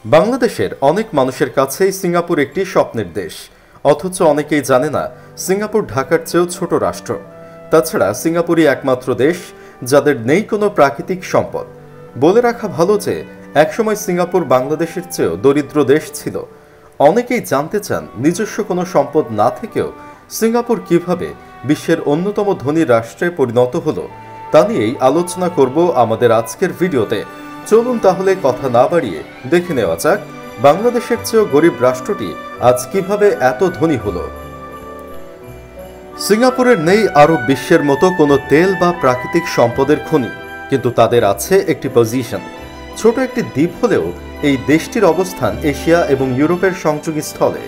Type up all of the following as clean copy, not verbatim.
বাংলাদেশের অনেক মানুষের কাছেই সিঙ্গাপুর একটি স্বপ্নের দেশ, অথচ অনেকেই জানে না সিঙ্গাপুর ঢাকার চেয়েও ছোট রাষ্ট্র। তাছাড়া সিঙ্গাপুরই একমাত্র দেশ যাদের নেই কোনো প্রাকৃতিক সম্পদ। বলে রাখা ভালো যে একসময় সিঙ্গাপুর বাংলাদেশের চেয়েও দরিদ্র দেশ ছিল। অনেকেই জানতে চান নিজস্ব কোনো সম্পদ না থেকেও সিঙ্গাপুর কিভাবে বিশ্বের অন্যতম ধনী রাষ্ট্রে পরিণত হলো, তা নিয়েই আলোচনা করব আমাদের আজকের ভিডিওতে। চলুন তাহলে কথা না বাড়িয়ে দেখে নেওয়া যাক বাংলাদেশের চেয়েও গরিব রাষ্ট্রটি আজ কিভাবে এত ধনী হলো। সিঙ্গাপুরের নেই আরব বিশ্বের মতো কোনো তেল বা প্রাকৃতিক সম্পদের খনি, কিন্তু তাদের আছে একটি পজিশন। ছোট একটি দ্বীপ হলেও এই দেশটির অবস্থান এশিয়া এবং ইউরোপের সংযোগী স্থলে।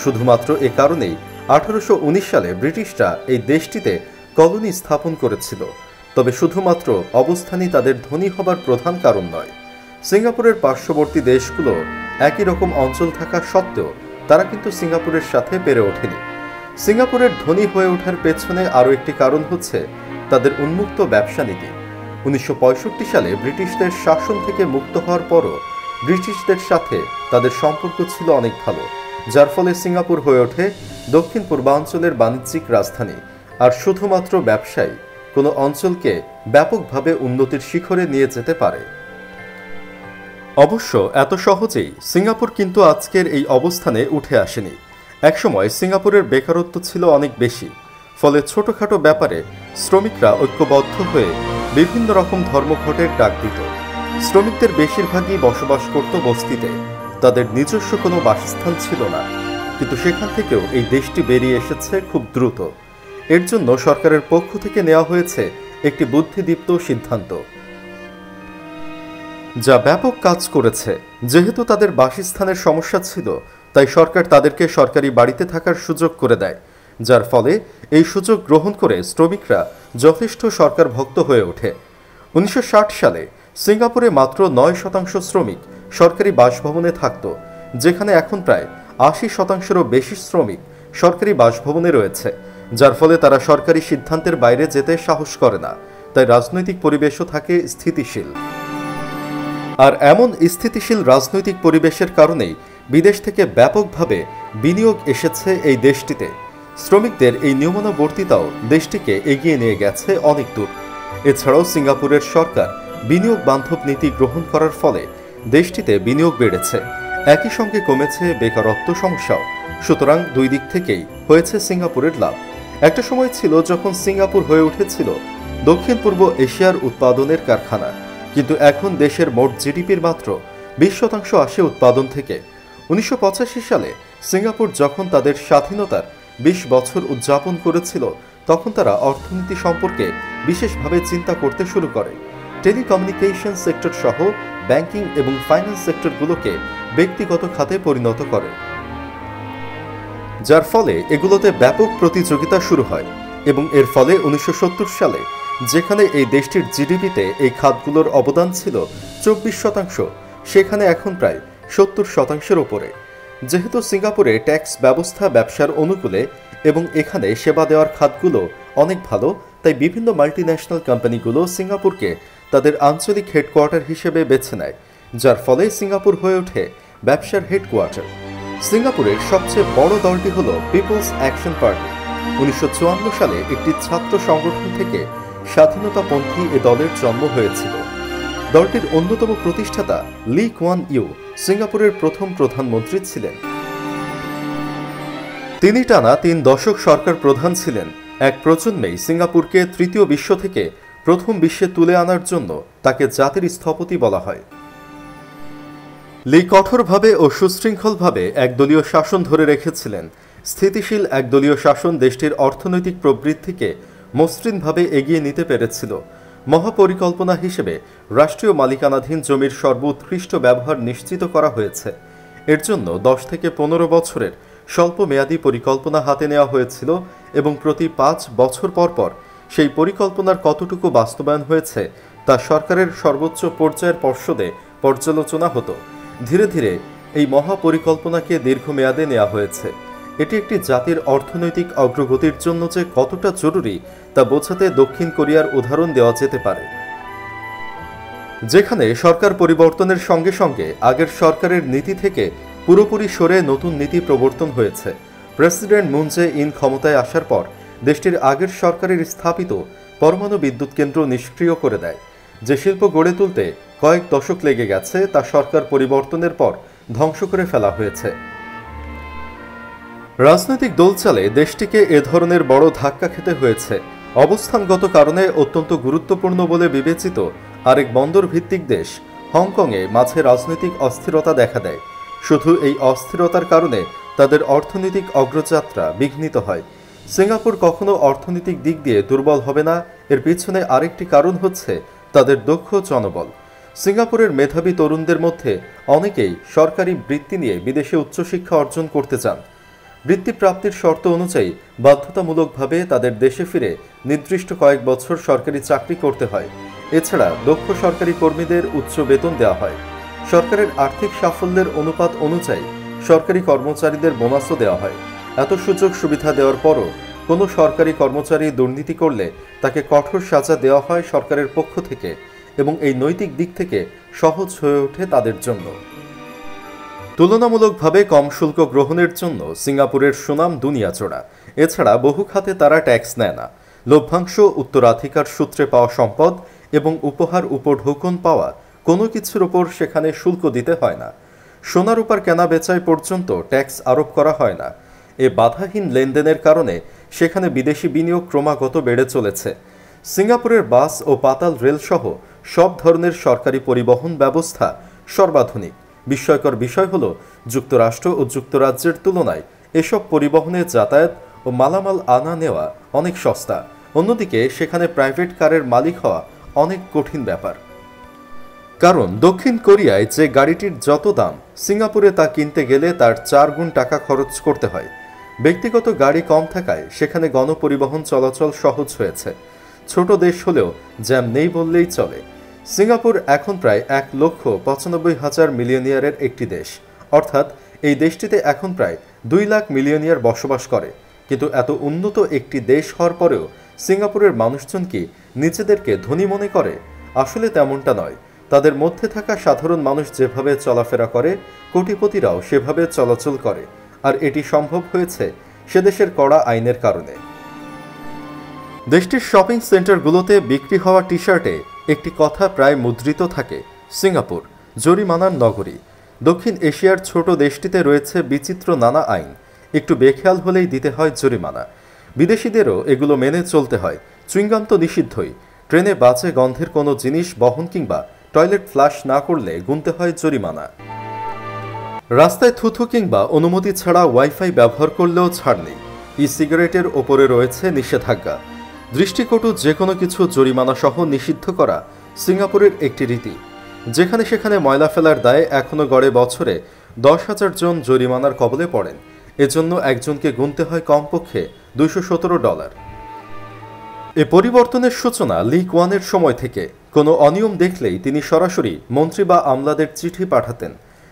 শুধুমাত্র এ কারণেই 1819 সালে ব্রিটিশরা এই দেশটিতে কলোনি স্থাপন করেছিল। তবে শুধুমাত্র অবস্থানই তাদের ধনী হবার প্রধান কারণ নয়। সিঙ্গাপুরের পার্শ্ববর্তী দেশগুলো একই রকম অঞ্চল থাকা সত্ত্বেও তারা কিন্তু সিঙ্গাপুরের সাথে পেরে ওঠেনি। সিঙ্গাপুরের ধনী হয়ে ওঠার পেছনে আরও একটি কারণ হচ্ছে তাদের উন্মুক্ত ব্যবসা নীতি। 1965 সালে ব্রিটিশদের শাসন থেকে মুক্ত হওয়ার পরও ব্রিটিশদের সাথে তাদের সম্পর্ক ছিল অনেক ভালো, যার ফলে সিঙ্গাপুর হয়ে ওঠে দক্ষিণ পূর্বাঞ্চলের বাণিজ্যিক রাজধানী। আর শুধুমাত্র ব্যবসায়ী কোনো অঞ্চলকে ব্যাপকভাবে উন্নতির শিখরে নিয়ে যেতে পারে। অবশ্য এত সহজেই সিঙ্গাপুর কিন্তু আজকের এই অবস্থানে উঠে আসেনি। একসময় সিঙ্গাপুরের বেকারত্ব ছিল অনেক বেশি, ফলে ছোটখাটো ব্যাপারে শ্রমিকরা ঐক্যবদ্ধ হয়ে বিভিন্ন রকম ধর্মঘটের ডাক দিত। শ্রমিকদের বেশিরভাগই বসবাস করত বস্তিতে, তাদের নিজস্ব কোনো বাসস্থান ছিল না। কিন্তু সেখান থেকেও এই দেশটি বেরিয়ে এসেছে খুব দ্রুত। এর জন্য সরকারের পক্ষ থেকে নেওয়া হয়েছে একটি বুদ্ধিদীপ্ত সিদ্ধান্ত, যা ব্যাপক কাজ করেছে। যেহেতু তাদের বাসস্থানের সমস্যা ছিল, তাই সরকার তাদেরকে সরকারি বাড়িতে থাকার সুযোগ করে দেয়, যার ফলে এই সুযোগ গ্রহণ করে শ্রমিকরা যথেষ্ট সরকার ভক্ত হয়ে ওঠে। 1960 সালে সিঙ্গাপুরে মাত্র 9% শ্রমিক সরকারি বাসভবনে থাকত, যেখানে এখন প্রায় 80%-এরও বেশি শ্রমিক সরকারি বাসভবনে রয়েছে, যার ফলে তারা সরকারি সিদ্ধান্তের বাইরে যেতে সাহস করে না। তাই রাজনৈতিক পরিবেশও থাকে স্থিতিশীল। আর এমন স্থিতিশীল রাজনৈতিক পরিবেশের কারণেই বিদেশ থেকে ব্যাপকভাবে বিনিয়োগ এসেছে এই দেশটিতে। শ্রমিকদের এই নিয়মানুবর্তিতাও দেশটিকে এগিয়ে নিয়ে গেছে অনেক দূর। এছাড়াও সিঙ্গাপুরের সরকার বিনিয়োগ বান্ধব নীতি গ্রহণ করার ফলে দেশটিতে বিনিয়োগ বেড়েছে, একই সঙ্গে কমেছে বেকারত্ব সমস্যাও। সুতরাং দুই দিক থেকেই হয়েছে সিঙ্গাপুরের লাভ। একটা সময় ছিল যখন সিঙ্গাপুর হয়ে উঠেছিল দক্ষিণ পূর্ব এশিয়ার উৎপাদনের কারখানা, কিন্তু এখন দেশের মোট জিডিপির মাত্র 20% আসে উৎপাদন থেকে। 1985 সালে সিঙ্গাপুর যখন তাদের স্বাধীনতার 20 বছর উদযাপন করেছিল, তখন তারা অর্থনীতি সম্পর্কে বিশেষভাবে চিন্তা করতে শুরু করে। টেলিকমিউনিকেশন সেক্টর সহ ব্যাংকিং এবং ফাইন্যান্স সেক্টরগুলোকে ব্যক্তিগত খাতে পরিণত করে, যার ফলে এগুলোতে ব্যাপক প্রতিযোগিতা শুরু হয়। এবং এর ফলে 1970 সালে যেখানে এই দেশটির জিডিপিতে এই খাতগুলোর অবদান ছিল 24%, সেখানে এখন প্রায় 70%-এর ওপরে। যেহেতু সিঙ্গাপুরে ট্যাক্স ব্যবস্থা ব্যবসার অনুকূলে এবং এখানে সেবা দেওয়ার খাতগুলো অনেক ভালো, তাই বিভিন্ন মাল্টিন্যাশনাল কোম্পানিগুলো সিঙ্গাপুরকে তাদের আঞ্চলিক হেডকোয়ার্টার হিসেবে বেছে নেয়, যার ফলে সিঙ্গাপুর হয়ে ওঠে ব্যবসার হেডকোয়ার্টার। সিঙ্গাপুরের সবচেয়ে বড় দলটি হল পিপলস অ্যাকশন পার্টি। 1954 সালে একটি ছাত্র সংগঠন থেকে স্বাধীনতাপন্থী এ দলের জন্ম হয়েছিল। দলটির অন্যতম প্রতিষ্ঠাতা লি কুয়ান ইউ সিঙ্গাপুরের প্রথম প্রধানমন্ত্রী ছিলেন। তিনি টানা 3 দশক সরকার প্রধান ছিলেন। এক প্রজন্মেই সিঙ্গাপুরকে তৃতীয় বিশ্ব থেকে প্রথম বিশ্বে তুলে আনার জন্য তাকে জাতির স্থপতি বলা হয়। লি কঠোরভাবে ও সুশৃঙ্খলভাবে একদলীয় শাসন ধরে রেখেছিলেন। স্থিতিশীল একদলীয় শাসন দেশটির অর্থনৈতিক প্রবৃদ্ধিকে মসৃণভাবে এগিয়ে নিতে পেরেছিল। মহাপরিকল্পনা হিসেবে রাষ্ট্রীয় মালিকানাধীন জমির সর্বোৎকৃষ্ট ব্যবহার নিশ্চিত করা হয়েছে। এর জন্য 10 থেকে 15 বছরের স্বল্প মেয়াদী পরিকল্পনা হাতে নেওয়া হয়েছিল এবং প্রতি 5 বছর পর পর সেই পরিকল্পনার কতটুকু বাস্তবায়ন হয়েছে তা সরকারের সর্বোচ্চ পর্যায়ের পর্ষদে পর্যালোচনা হতো। ধীরে ধীরে এই মহাপরিকল্পনাকে দীর্ঘমেয়াদে নেওয়া হয়েছে। এটি একটি জাতির অর্থনৈতিক অগ্রগতির জন্য যে কতটা জরুরি তা বোঝাতে দক্ষিণ কোরিয়ার উদাহরণ দেওয়া যেতে পারে। যেখানে সরকার পরিবর্তনের সঙ্গে সঙ্গে আগের সরকারের নীতি থেকে পুরোপুরি সরে নতুন নীতি প্রবর্তন হয়েছে। প্রেসিডেন্ট মুন জে ইন ক্ষমতায় আসার পর দেশটির আগের সরকারের স্থাপিত পরমাণু বিদ্যুৎ কেন্দ্র নিষ্ক্রিয় করে দেয়। যে শিল্প গড়ে তুলতে কয়েক দশক লেগে গেছে তা সরকার পরিবর্তনের পর ধ্বংস করে ফেলা হয়েছে। রাজনৈতিক দোলচালে দেশটিকে এ ধরনের বড় ধাক্কা খেতে হয়েছে। অবস্থানগত কারণে অত্যন্ত গুরুত্বপূর্ণ বলে বিবেচিত আরেক বন্দর ভিত্তিক দেশ হংকংয়ে মাঝে রাজনৈতিক অস্থিরতা দেখা দেয়। শুধু এই অস্থিরতার কারণে তাদের অর্থনৈতিক অগ্রযাত্রা বিঘ্নিত হয়। সিঙ্গাপুর কখনো অর্থনৈতিক দিক দিয়ে দুর্বল হবে না, এর পিছনে আরেকটি কারণ হচ্ছে তাদের দক্ষ জনবল। সিঙ্গাপুরের মেধাবী তরুণদের মধ্যে অনেকেই সরকারি বৃত্তি নিয়ে বিদেশে উচ্চশিক্ষা অর্জন করতে চান। বৃত্তি প্রাপ্তির শর্ত অনুযায়ী বাধ্যতামূলকভাবে তাদের দেশে ফিরে নির্দিষ্ট কয়েক বছর সরকারি চাকরি করতে হয়। এছাড়া দক্ষ সরকারি কর্মীদের উচ্চ বেতন দেওয়া হয়। সরকারের আর্থিক সাফল্যের অনুপাত অনুযায়ী সরকারি কর্মচারীদের বোনাসও দেওয়া হয়। এত সুযোগ সুবিধা দেওয়ার পরও কোনো সরকারি কর্মচারী দুর্নীতি করলে তাকে কঠোর সাজা দেওয়া হয় সরকারের পক্ষ থেকে, এবং এই নৈতিক দিক থেকে সহজ হয়ে ওঠে তাদের জন্য। তুলনামূলকভাবে কম শুল্ক গ্রহণের জন্য সিঙ্গাপুরের সুনাম দুনিয়াজোড়া। এছাড়া বহু খাতে তারা ট্যাক্স নেয় না। লভ্যাংশ, উত্তরাধিকার সূত্রে পাওয়া সম্পদ এবং উপহার উপঢৌকন পাওয়া কোনো কিছুর ওপর সেখানে শুল্ক দিতে হয় না। সোনা রূপার কেনা বেচায় পর্যন্ত ট্যাক্স আরোপ করা হয় না। এ বাধাহীন লেনদেনের কারণে সেখানে বিদেশি বিনিয়োগ ক্রমাগত বেড়ে চলেছে। সিঙ্গাপুরের বাস ও পাতাল রেল সহ সব ধরনের সরকারি পরিবহন ব্যবস্থা সর্বাধুনিক। বিস্ময়কর বিষয় হল যুক্তরাষ্ট্র ও যুক্তরাজ্যের তুলনায় এসব পরিবহনে যাতায়াত ও মালামাল আনা নেওয়া অনেক সস্তা। অন্যদিকে সেখানে প্রাইভেট কারের মালিক হওয়া অনেক কঠিন ব্যাপার। কারণ দক্ষিণ কোরিয়ায় যে গাড়িটির যত দাম, সিঙ্গাপুরে তা কিনতে গেলে তার 4 গুণ টাকা খরচ করতে হয়। ব্যক্তিগত গাড়ি কম থাকায় সেখানে গণপরিবহন চলাচল সহজ হয়েছে। ছোট দেশ হলেও জ্যাম নেই বললেই চলে। সিঙ্গাপুর এখন প্রায় 1,95,000 মিলিয়নিয়ারের একটি দেশ, অর্থাৎ এই দেশটিতে এখন প্রায় 2 লাখ মিলিয়নিয়ার বসবাস করে। কিন্তু এত উন্নত একটি দেশ হওয়ার পরেও সিঙ্গাপুরের মানুষজন কি নিজেদেরকে ধনী মনে করে? আসলে তেমনটা নয়। তাদের মধ্যে থাকা সাধারণ মানুষ যেভাবে চলাফেরা করে, কোটিপতিরাও সেভাবে চলাচল করে, আর এটি সম্ভব হয়েছে সে দেশের কড়া আইনের কারণে। দেশটির শপিং সেন্টারগুলোতে বিক্রি হওয়া টি শার্টে একটি কথা প্রায় মুদ্রিত থাকে, সিঙ্গাপুর জরিমানার নগরী। দক্ষিণ এশিয়ার ছোট দেশটিতে রয়েছে বিচিত্র নানা আইন। একটু বেখেয়াল হলেই দিতে হয় জরিমানা। বিদেশিদেরও এগুলো মেনে চলতে হয়। চুইংগাম তো নিষিদ্ধই। ট্রেনে বাজে গন্ধের কোনো জিনিস বহন কিংবা টয়লেট ফ্লাশ না করলে গুনতে হয় জরিমানা। রাস্তায় থুথু কিংবা অনুমতি ছাড়া ওয়াইফাই ব্যবহার করলেও ছাড় নেই। ই সিগারেটের ওপরে রয়েছে নিষেধাজ্ঞা। দৃষ্টিকটু যে কোনো কিছু জরিমানা সহ নিষিদ্ধ করা সিঙ্গাপুরের একটি রীতি। যেখানে সেখানে ময়লা ফেলার দায়ে এখনও গড়ে বছরে 10,000 জন জরিমানার কবলে পড়েন। এজন্য একজনকে গুনতে হয় কমপক্ষে $217। এ পরিবর্তনের সূচনা লি কুয়ানের সময় থেকে। কোনো অনিয়ম দেখলেই তিনি সরাসরি মন্ত্রী বা আমলাদের চিঠি পাঠাতেন।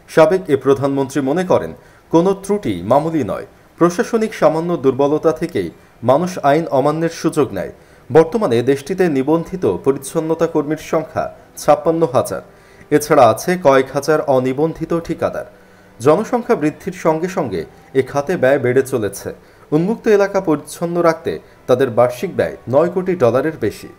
সাবেক এ প্রধানমন্ত্রী মনে করেন কোনো ত্রুটি মামুলি নয়। প্রশাসনিক সামান্য দুর্বলতা থেকেই মানুষ আইন অমান্যের সুযোগ নেয়। বর্তমানে দেশটিতে নিবন্ধিত পরিচ্ছন্নতা কর্মীর সংখ্যা 56,000। এছাড়া আছে কয়েক হাজার অনিবন্ধিত ঠিকাদার। জনসংখ্যা বৃদ্ধির সঙ্গে সঙ্গে এ খাতে ব্যয় বেড়ে চলেছে। উন্মুক্ত এলাকা পরিচ্ছন্ন রাখতে তাদের বার্ষিক ব্যয় $9 কোটি বেশি।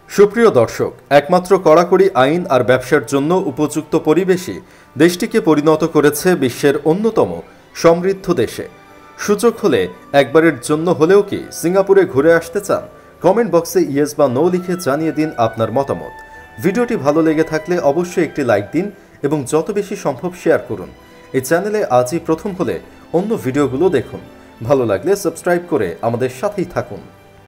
সুপ্রিয় দর্শক, একমাত্র কড়াকড়ি আইন আর ব্যবসার জন্য উপযুক্ত পরিবেশই দেশটিকে পরিণত করেছে বিশ্বের অন্যতম সমৃদ্ধ দেশে। সুযোগ হলে একবারের জন্য হলেও কি সিঙ্গাপুরে ঘুরে আসতে চান? কমেন্ট বক্সে ইয়েস বা নো লিখে জানিয়ে দিন আপনার মতামত। ভিডিওটি ভালো লেগে থাকলে অবশ্যই একটি লাইক দিন এবং যত বেশি সম্ভব শেয়ার করুন। এই চ্যানেলে আজই প্রথম হলে অন্য ভিডিওগুলো দেখুন। ভালো লাগলে সাবস্ক্রাইব করে আমাদের সাথেই থাকুন।